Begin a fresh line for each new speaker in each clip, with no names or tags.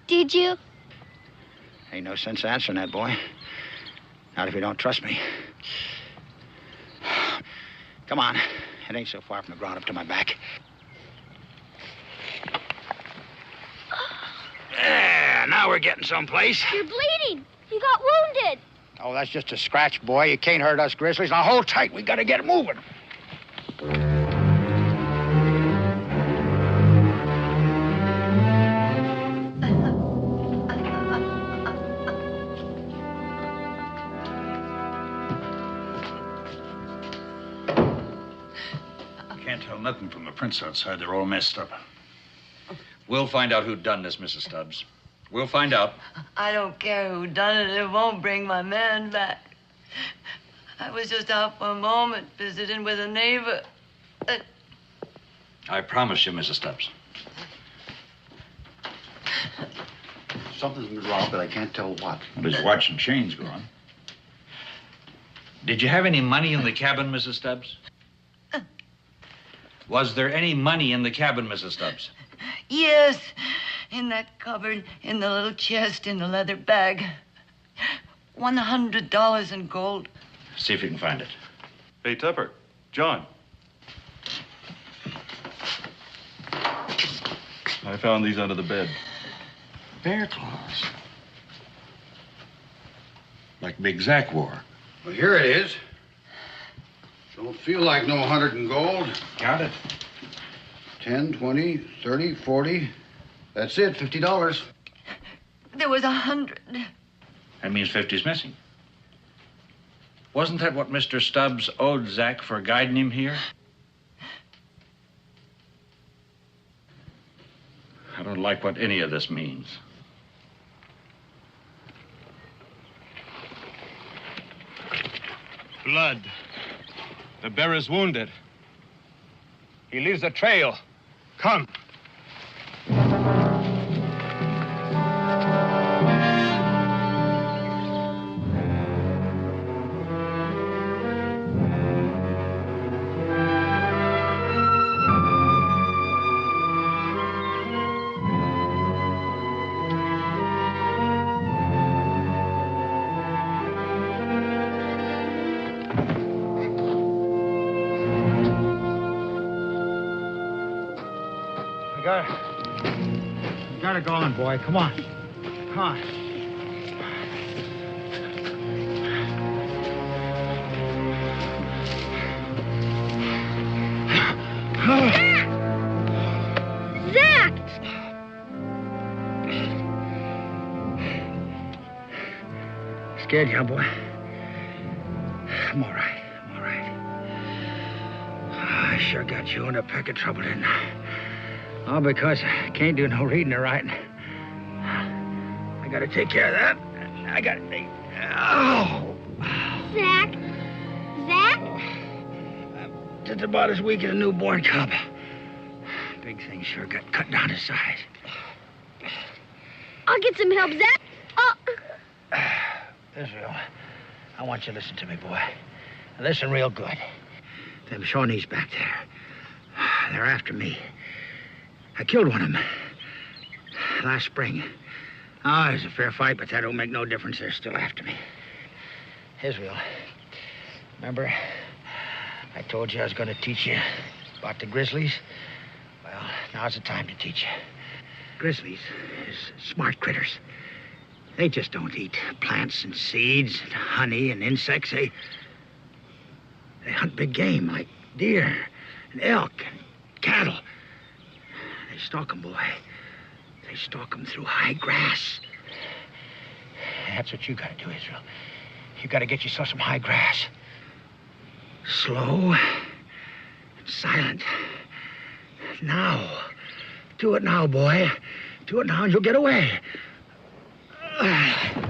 Did you?
Ain't no sense answering that, boy. Not if you don't trust me. Come on. It ain't so far from the ground up to my back. Yeah, now we're getting someplace.
You're bleeding. You got wounded.
Oh, that's just a scratch, boy. You can't hurt us grizzlies. Now hold tight. We gotta get moving.
Can't tell nothing from the prints outside. They're all messed up.
We'll find out who done this, Mrs. Stubbs. We'll find out.
I don't care who done it. It won't bring my man back. I was just out for a moment visiting with a neighbor.
I promise you, Mrs. Stubbs.
Something's been wrong, but I can't tell what.
Well, his watch and chain's gone.
Did you have any money in the cabin, Mrs. Stubbs? Was there any money in the cabin, Mrs. Stubbs?
Yes, in that cupboard, in the little chest, in the leather bag. $100 in gold.
See if you can find it.
Hey, Tupper. John. I found these under the bed.
Bear claws. Like Big Zack wore.
Well, here it is. Don't feel like no 100 in gold.
Got it.
10, 20, 30, 40. That's it, $50.
There was 100.
That means 50's missing. Wasn't that what Mr. Stubbs owed Zack for guiding him here? I don't like what any of this means.
Blood. The bearer's wounded. He leaves a trail. Come.
Got it going, boy. Come on. Come on.
Zack!
Scared you, huh, boy? I'm all right. I'm all right. I sure got you in a peck of trouble, didn't I? All because I can't do no reading or writing. I gotta take care of that. I gotta take... Oh!
Zack? Zack?
I'm just about as weak as a newborn cub. Big thing sure got cut down to size.
I'll get some help, Zack. Oh.
Israel, I want you to listen to me, boy. Now listen real good. Them Shawnees back there, they're after me. I killed one of them last spring. Oh, it was a fair fight, but that don't make no difference. They're still after me. Israel, remember I told you I was going to teach you about the grizzlies? Well, now's the time to teach you. Grizzlies is smart critters. They just don't eat plants and seeds and honey and insects. They hunt big game like deer and elk and cattle. They stalk 'em, boy. They stalk 'em through high grass. That's what you gotta do, Israel. You gotta get yourself some high grass. Slow and silent. Now. Do it now, boy. Do it now and you'll get away.
Zack.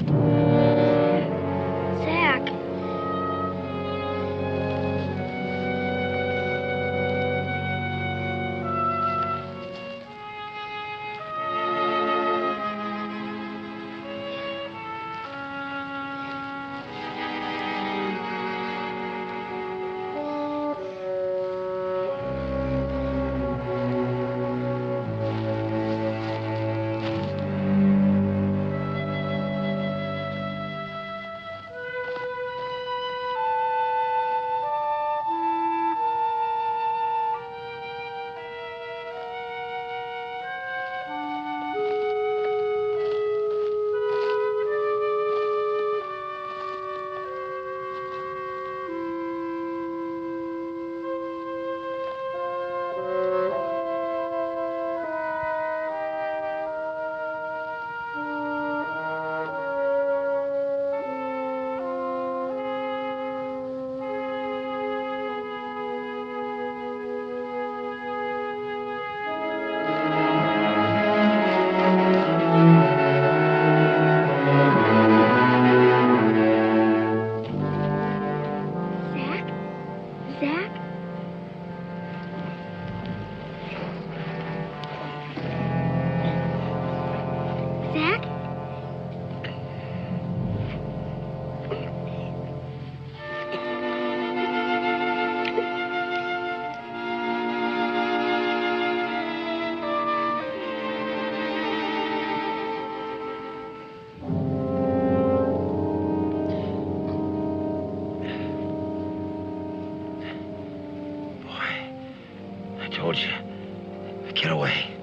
Get away.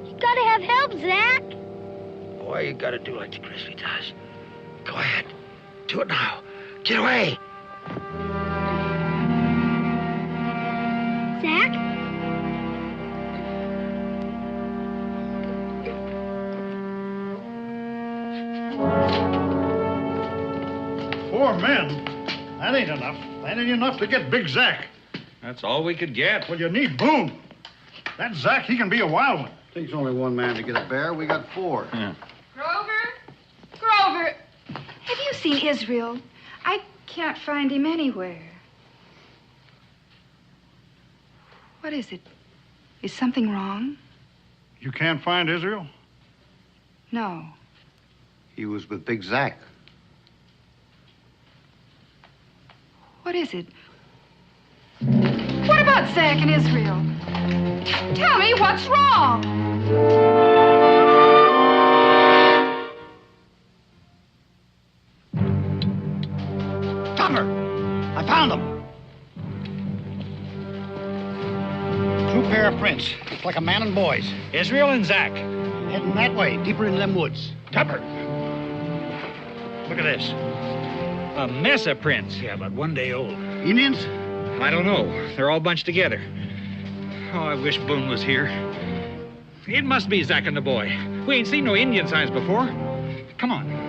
You gotta have help, Zach.
Boy, you gotta do like the grizzly does. Go ahead. Do it now. Get away.
Zach?
Four men? That ain't enough. That ain't enough to get Big Zach.
That's all we could get.
Well, you need Boone. That Zach, he can be a wild one.
Takes only one man to get a bear. We got four.
Yeah.
Grover, have you seen Israel? I can't find him anywhere. What is it? Is something wrong?
You can't find Israel?
No.
He was with Big Zach.
What is it? What about Zach and Israel? Tell me what's wrong.
Tupper! I found them. Two pair of prints. It's like a man and boys.
Israel and Zach.
Heading that way, deeper into them woods. Tupper! Look at this.
A mess of prints.
Yeah, about 1 day old. Indians?
I don't know. They're all bunched together. Oh, I wish Boone was here. It must be Zach and the boy. We ain't seen no Indian signs before. Come on.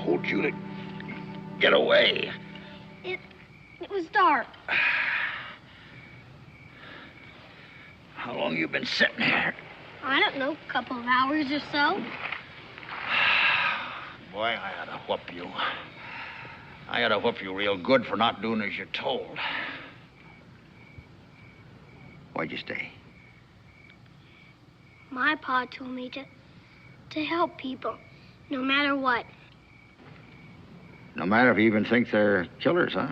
Told you to get away.
It was dark.
How long you been sitting here?
I don't know, a couple of hours or so.
Boy, I ought to whoop you. I ought to whoop you real good for not doing as you're told. Why'd you stay?
My pa told me to help people, no matter what.
No matter if you even think they're killers, huh?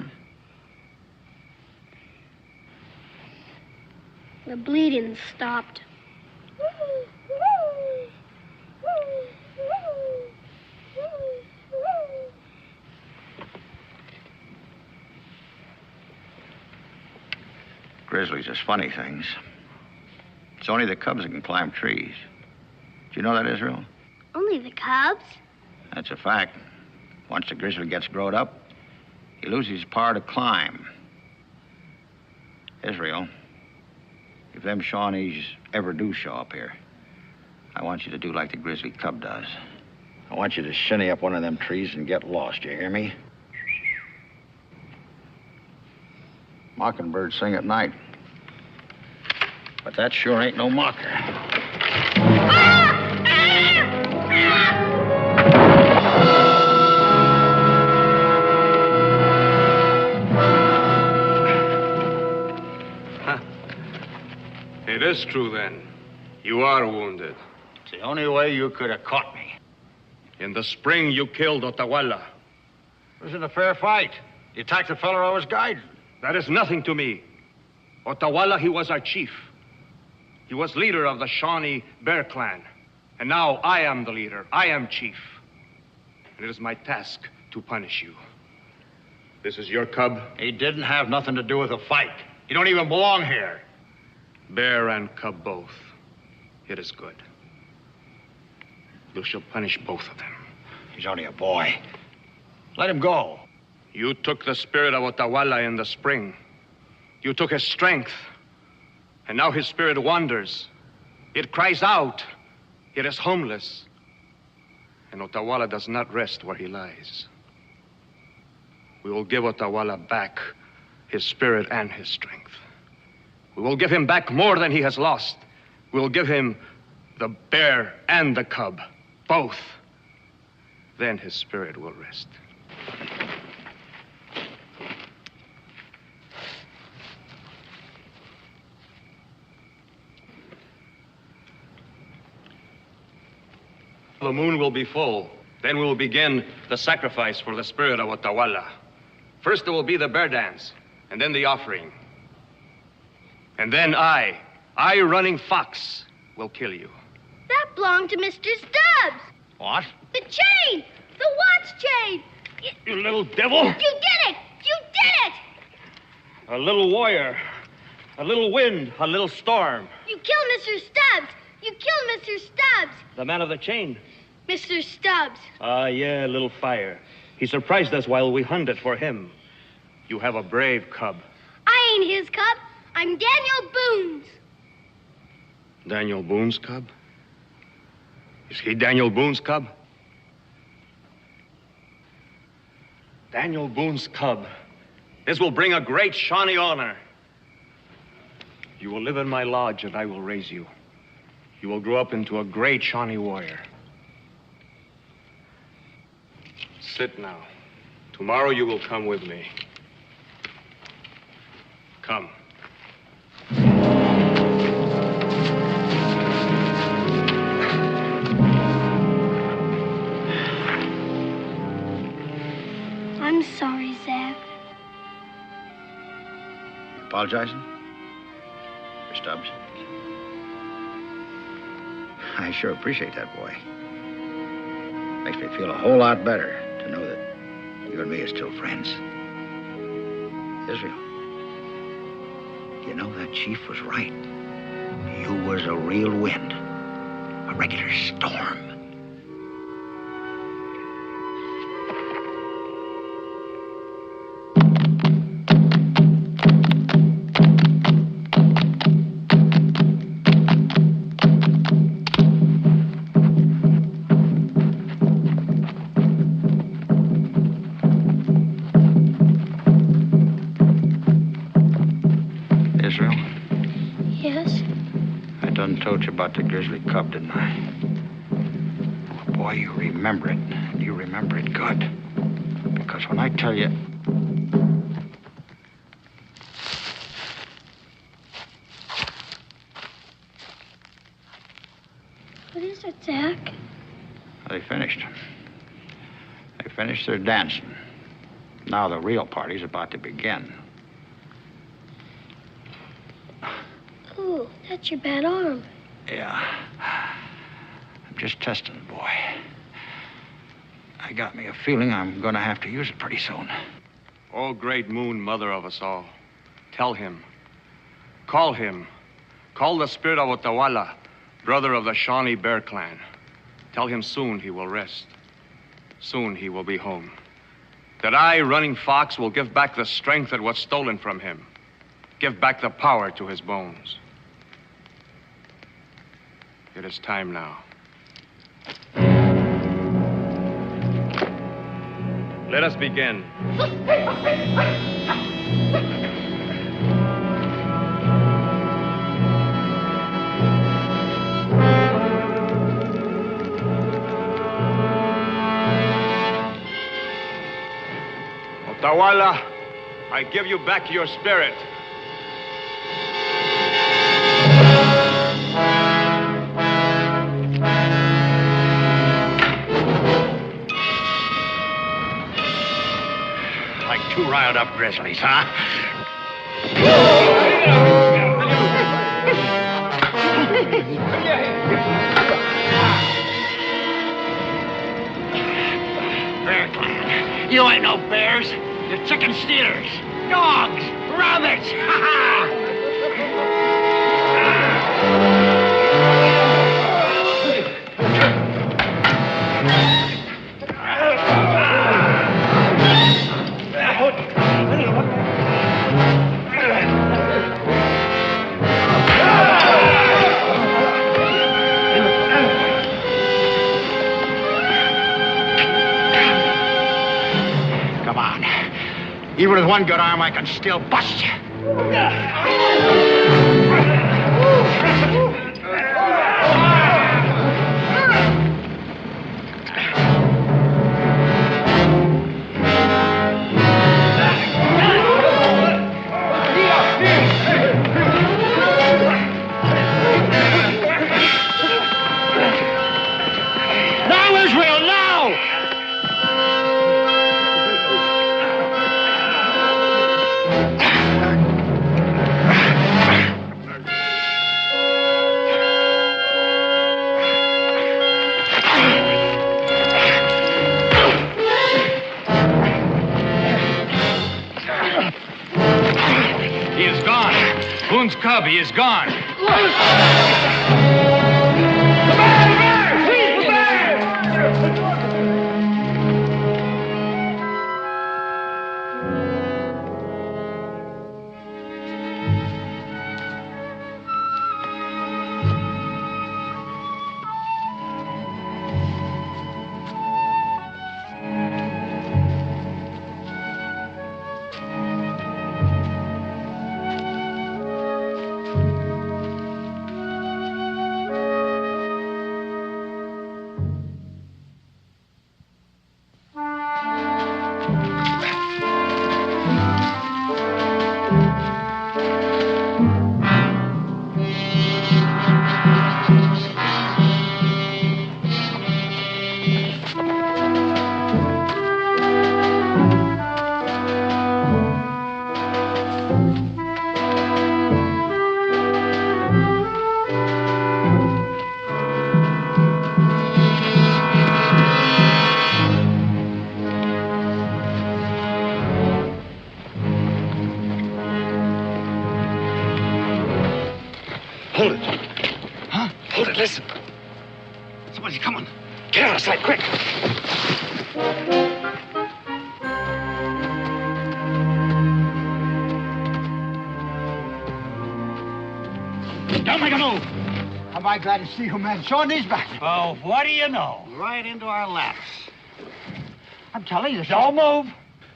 The bleeding stopped.
Grizzlies is funny things. It's only the cubs that can climb trees. Do you know that, Israel?
Only the cubs?
That's a fact. Once the grizzly gets growed up, he loses his power to climb. Israel, if them Shawnees ever do show up here, I want you to do like the grizzly cub does. I want you to shinny up one of them trees and get lost, you hear me? Mockingbirds sing at night. But that sure ain't no mocker.
It is true, then. You are wounded.
It's the only way you could have caught me.
In the spring, you killed Otawala.
It wasn't a fair fight. You attacked the fellow I was guiding.
That is nothing to me. Otawala, he was our chief. He was leader of the Shawnee Bear Clan. And now I am the leader. I am chief. And it is my task to punish you. This is your cub?
He didn't have nothing to do with the fight. He don't even belong here.
Bear and cub both. It is good. You shall punish both of them.
He's only a boy. Let him go.
You took the spirit of Otawala in the spring. You took his strength. And now his spirit wanders. It cries out. It is homeless. And Otawala does not rest where he lies. We will give Otawala back his spirit and his strength. We will give him back more than he has lost. We will give him the bear and the cub, both. Then his spirit will rest. The moon will be full. Then we will begin the sacrifice for the spirit of Otawala. First there will be the bear dance, and then the offering. And then I, Running Fox, will kill you.
That belonged to Mr. Stubbs.
What?
The chain! The watch chain!
You little devil!
You did it! You did it!
A little warrior, a little wind, a little storm.
You killed Mr. Stubbs! You killed Mr. Stubbs!
The man of the chain.
Mr. Stubbs.
Yeah, a little fire. He surprised us while we hunted for him. You have a brave cub.
I ain't his cub. I'm Daniel Boone's.
Daniel Boone's cub? Is he Daniel Boone's cub? Daniel Boone's cub. This will bring a great Shawnee honor. You will live in my lodge and I will raise you. You will grow up into a great Shawnee warrior. Sit now. Tomorrow you will come with me. Come.
I'm sorry, Zach.
Apologizing? For Stubbs? I sure appreciate that, boy. Makes me feel a whole lot better to know that you and me are still friends. Israel, you know that chief was right. You was a real wind, a regular storm. Told you about the grizzly cub, didn't I? Boy, you remember it. You remember it good. Because when I tell you...
What is it, Zach?
They finished. They finished their dancing. Now the real party's about to begin.
Oh, that's your bad arm.
Yeah. I'm just testing the boy. I got me a feeling I'm gonna have to use it pretty soon.
Oh, great moon, mother of us all. Tell him. Call him. Call the spirit of Otawala, brother of the Shawnee Bear Clan. Tell him soon he will rest. Soon he will be home. That I, Running Fox, will give back the strength that was stolen from him. Give back the power to his bones. It is time now. Let us begin. Otawala, I give you back your spirit.
Two riled up grizzlies, huh? Bear Clan. You ain't no bears. You're chicken stealers. Dogs. Rabbits. Ha ha! Even with one good arm, I can still bust you. No!
Boone's cub. He is gone.
Hold it. Huh? Hold it, listen. Somebody's coming. Get out of sight, quick. Don't make a move. Am I glad to see you, man. Shawnee's back.
Oh, what do you know?
Right into our laps. I'm telling you, don't move.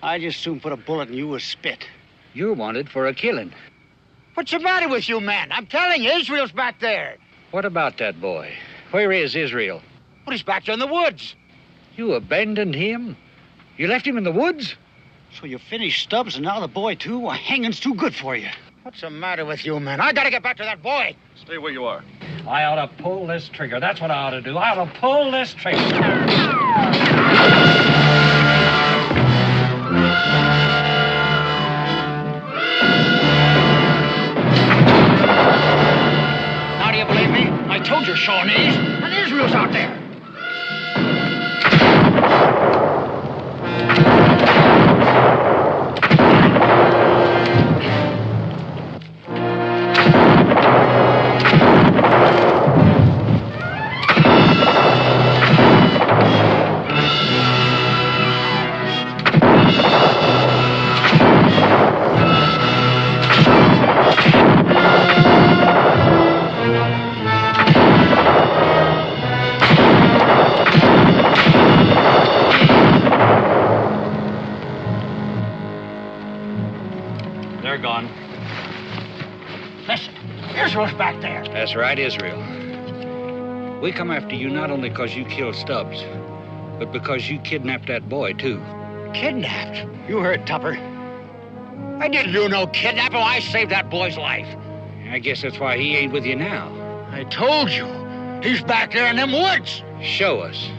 I just soon put a bullet in you with spit.
You're wanted for a killing.
What's the matter with you, man? I'm telling you, Israel's back there.
What about that boy? Where is Israel?
Well, he's back there in the woods.
You abandoned him? You left him in the woods?
So you finished Stubbs and now the boy, too? Well, hanging's too good for you. What's the matter with you, man? I gotta get back to that boy.
Stay where you are.
I ought to pull this trigger. That's what I ought to do. I ought to pull this trigger.
Now do you believe me? I told you, Shawnees. And Israel's out there.
They're gone.
Listen, Israel's back there.
That's right, Israel. We come after you not only because you killed Stubbs, but because you kidnapped that boy, too.
Kidnapped? You heard Tupper. I didn't do no kidnapping. I saved that boy's life.
I guess that's why he ain't with you now.
I told you. He's back there in them woods.
Show us.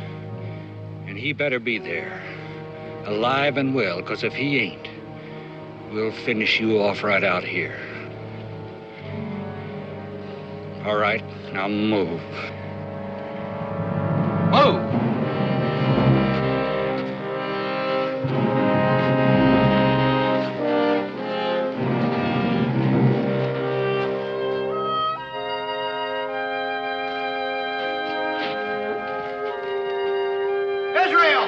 And he better be there. Alive and well, because if he ain't, we'll finish you off right out here. All right, now move. Move!
Israel!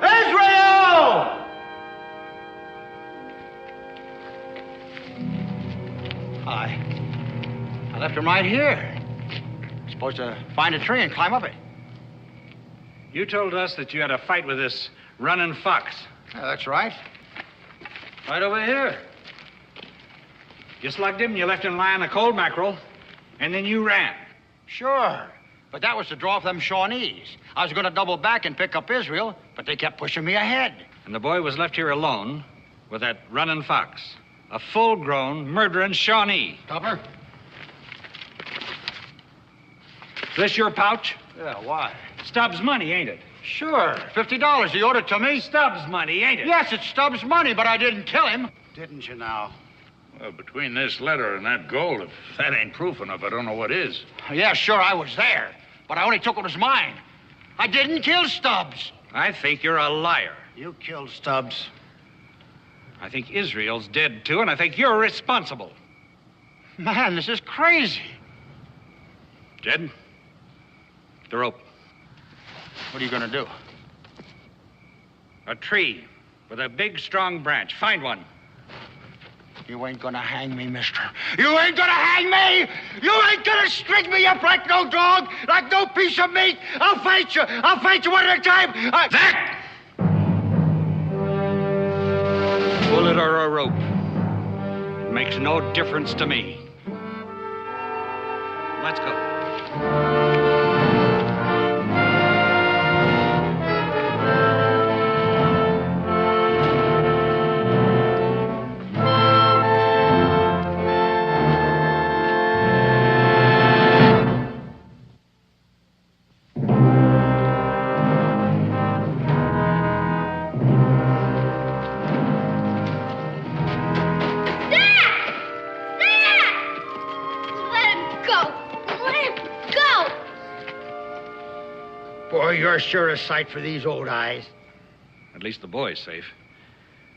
Israel! I left him right here. Supposed to find a tree and climb up it.
You told us that you had a fight with this running fox.
Yeah, that's right. Right over here.
You slugged him, you left him lying a cold mackerel, and then you ran.
Sure. But that was to draw off them Shawnees. I was going to double back and pick up Israel, but they kept pushing me ahead.
And the boy was left here alone with that running fox. A full-grown, murdering Shawnee.
Tupper?
Is this your pouch?
Yeah, why?
Stubbs' money, ain't it?
Sure. $50. He owed it to me.
Stubbs' money, ain't it?
Yes, it's Stubbs' money, but I didn't kill him. Didn't you now?
Well, between this letter and that gold, if that ain't proof enough, I don't know what is.
Yeah, sure, I was there. But I only took what was mine. I didn't kill Stubbs.
I think you're a liar.
You killed Stubbs.
I think Israel's dead, too, and I think you're responsible.
Man, this is crazy.
Jed, the rope.
What are you going to do?
A tree with a big, strong branch. Find one.
You ain't gonna hang me, mister. You ain't gonna hang me! You ain't gonna string me up like no dog, like no piece of meat! I'll fight you! I'll fight you one at a time!
Zach! Bullet or a rope. It makes no difference to me. Let's go.
Boy, you're sure a sight for these old eyes.
At least the boy's safe.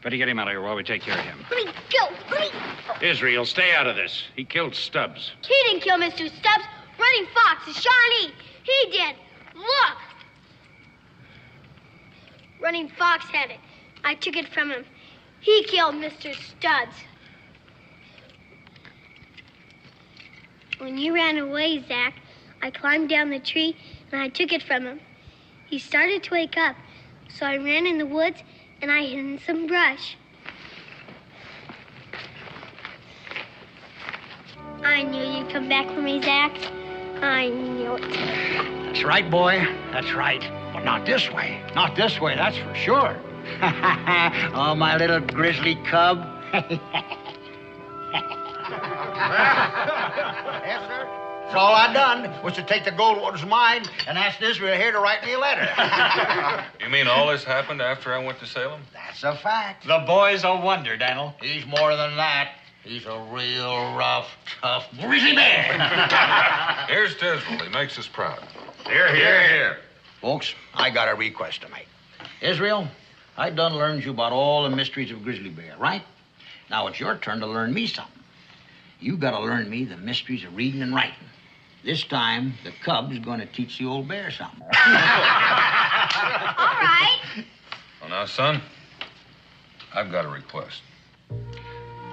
Better get him out of here while we take care of him.
Let me go. Let me...
Israel, stay out of this. He killed Stubbs.
He didn't kill Mr. Stubbs. Running Fox is Shawnee. He did. Look. Running Fox had it. I took it from him. He killed Mr. Stubbs. When you ran away, Zach, I climbed down the tree and I took it from him. He started to wake up, so I ran in the woods and I hid in some brush. I knew you'd come back for me, Zach. I knew it.
That's right, boy. That's right. But not this way. Not this way, that's for sure. Oh, my little grizzly cub. Yes, sir. That's all I done was to take the gold what was mine and ask Israel here to write me a letter.
You mean all this happened after I went to Salem?
That's a fact.
The boy's a wonder, Daniel.
He's more than that. He's a real rough, tough grizzly bear.
Here's to Israel. He makes us proud.
Here, here, here. Folks, I got a request to make. Israel, I done learned you about all the mysteries of grizzly bear, right? Now it's your turn to learn me something. You gotta learn me the mysteries of reading and writing. This time, the cub's gonna teach the old bear something.
All right.
Well, now, son, I've got a request.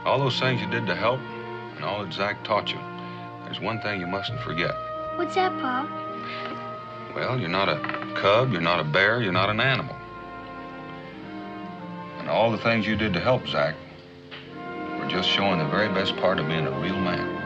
All those things you did to help and all that Zach taught you, there's one thing you mustn't forget.
What's that, Pa?
Well, you're not a cub, you're not a bear, you're not an animal. And all the things you did to help Zach were just showing the very best part of being a real man.